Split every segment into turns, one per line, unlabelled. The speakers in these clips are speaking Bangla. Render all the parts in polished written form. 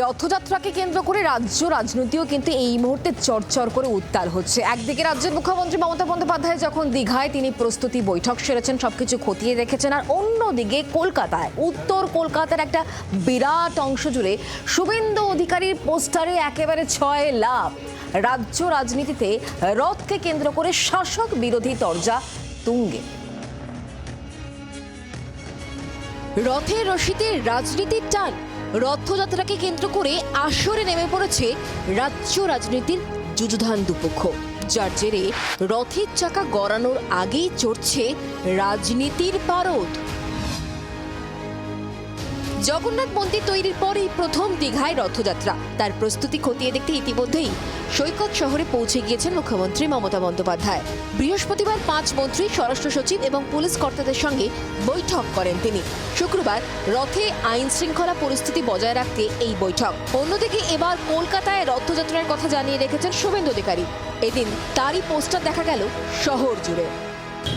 রথযাত্রাকে কেন্দ্র করে রাজ্য রাজনীতিও কিন্তু এই মুহূর্তে চরচর করে উত্তাল হচ্ছে। একদিকে রাজ্যের মুখ্যমন্ত্রী মমতা বন্দ্যোপাধ্যায় যখন দীঘায় তিনি প্রস্তুতি বৈঠক সেরেছেন, সবকিছু খতিয়ে দেখেছেন, আর অন্যদিকে কলকাতায় উত্তর কলকাতার একটা বিরাট অংশ জুড়ে শুভেন্দু অধিকারীর পোস্টারে একেবারে ছয় লাভ। রাজ্য রাজনীতিতে রথকে কেন্দ্র করে শাসক বিরোধী তরজা তুঙ্গে। রথের রশিতে রাজনীতির টান, রথযাত্রাকে কেন্দ্র করে আসরে নেমে পড়েছে রাজ্য রাজনীতির যুযুধান দুপক্ষ, যার জেরে রথের চাকা গড়ানোর আগেই চড়ছে রাজনীতির পারদ। জগন্নাথ মন্দির তৈরির পরেই প্রথম দীঘায় রথযাত্রা, তার প্রস্তুতি খতিয়ে দেখতে ইতিমধ্যেই সৈকত শহরে পৌঁছে গিয়েছেন মুখ্যমন্ত্রী মমতা বন্দ্যোপাধ্যায়। বৃহস্পতিবার 5 মন্ত্রী, স্বরাষ্ট্র সচিব এবং পুলিশ কর্তাদের সঙ্গে বৈঠক করেন তিনি। শুক্রবার রথে আইন শৃঙ্খলা পরিস্থিতি বজায় রাখতে এই বৈঠক। অন্যদিকে এবার কলকাতায় রথযাত্রার কথা জানিয়ে রেখেছেন শুভেন্দু অধিকারী। এদিন তারই পোস্টার দেখা গেল শহর জুড়ে।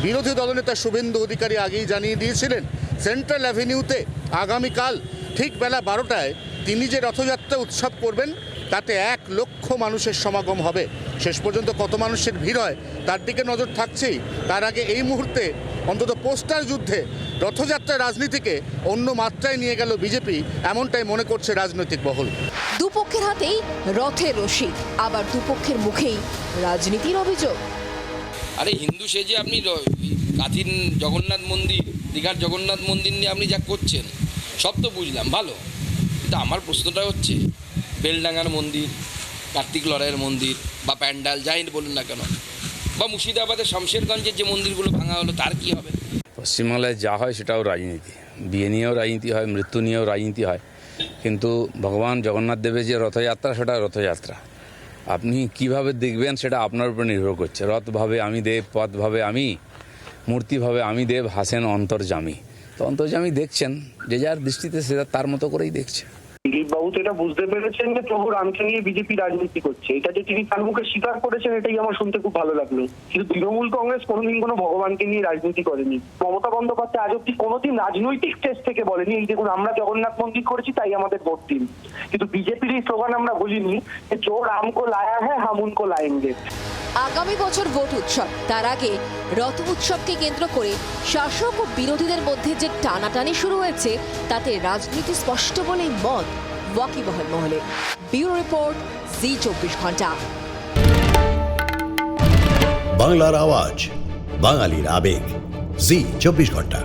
বিরোধী দলনেতা শুভেন্দু অধিকারী আগেই জানিয়ে দিয়েছিলেন সেন্ট্রাল অ্যাভিনিউতে আগামীকাল ঠিক বেলা 12টায় তিনি যে রথযাত্রা উৎসব করবেন তাতে 1 লক্ষ মানুষের সমাগম হবে। শেষ পর্যন্ত কত মানুষের ভিড় হয় তার দিকে নজর থাকছেই। তার আগে এই মুহূর্তে অন্তত পোস্টার যুদ্ধে রথযাত্রার রাজনীতিকে অন্য মাত্রায় নিয়ে গেল বিজেপি, এমনটাই মনে করছে রাজনৈতিক মহল।
দুপক্ষের হাতেই রথের রশি, আবার দুপক্ষের মুখেই রাজনীতির অভিযোগ।
আরে হিন্দু সেজে আপনি কাথিন জগন্নাথ মন্দির, দীঘার জগন্নাথ মন্দির নিয়ে আপনি যা করছেন সব তো বুঝলাম, ভালো, কিন্তু আমার প্রশ্নটা হচ্ছে বেলডাঙ্গার মন্দির, কার্তিক লড়াইয়ের মন্দির বা প্যান্ডাল যাই বলুন না কেন, বা মুর্শিদাবাদের শমশেরগঞ্জের যে মন্দিরগুলো ভাঙা হলো তার কি হবে?
পশ্চিমবাংলায় যা হয় সেটাও রাজনীতি, বিয়ে নিয়েও রাজনীতি হয়, মৃত্যু নিয়েও রাজনীতি হয়, কিন্তু ভগবান জগন্নাথ দেবের যে রথযাত্রা সেটা রথযাত্রা। আপনি কিভাবে দেখবেন সেটা আপনার উপর নির্ভর করছে। রথভাবে আমি দেব, পথভাবে আমি, মূর্তিভাবে আমি দেব, হাসেন অন্তর্যামী। তো অন্তর্যামী দেখছেন, যে যার দৃষ্টিতে সেটা তার মতো করেই দেখছে।
দিলীপবাবু তো এটা বুঝতে পেরেছেন যে প্রভু রামকে নিয়ে বিজেপি রাজনীতি করছে, এটা যে তিনি তার মুখে স্বীকার করেছেন এটাই আমার শুনতে খুব ভালো লাগলো। কিন্তু তৃণমূল কংগ্রেস কোনোদিন কোনো ভগবানকে নিয়ে রাজনীতি করেনি। মমতা বন্দ্যোপাধ্যায় আজ অব্দি কোনোদিন রাজনৈতিক স্টেজ থেকে বলেনি এই দেখুন আমরা জগন্নাথ মন্দির করেছি তাই আমাদের ভোট দিন। কিন্তু বিজেপির এই স্লোগান আমরা ভুলিনি যে জো রাম কো লায়া হ্যায় হাম উনকো লায়েঙ্গে।
আগামী বছর ভোট উৎসব, তার আগে রথ উৎসবকে কেন্দ্র করে শাসক ও বিরোধীদের মধ্যে যে টানাটানি শুরু হয়েছে তাতে রাজনীতি স্পষ্ট বলেই মত ওয়াকিবহাল মহলে। ব্যুরো রিপোর্ট, জি 24 ঘন্টা।
বাংলার আওয়াজ, বাঙালির আবেগ, জি 24 ঘন্টা।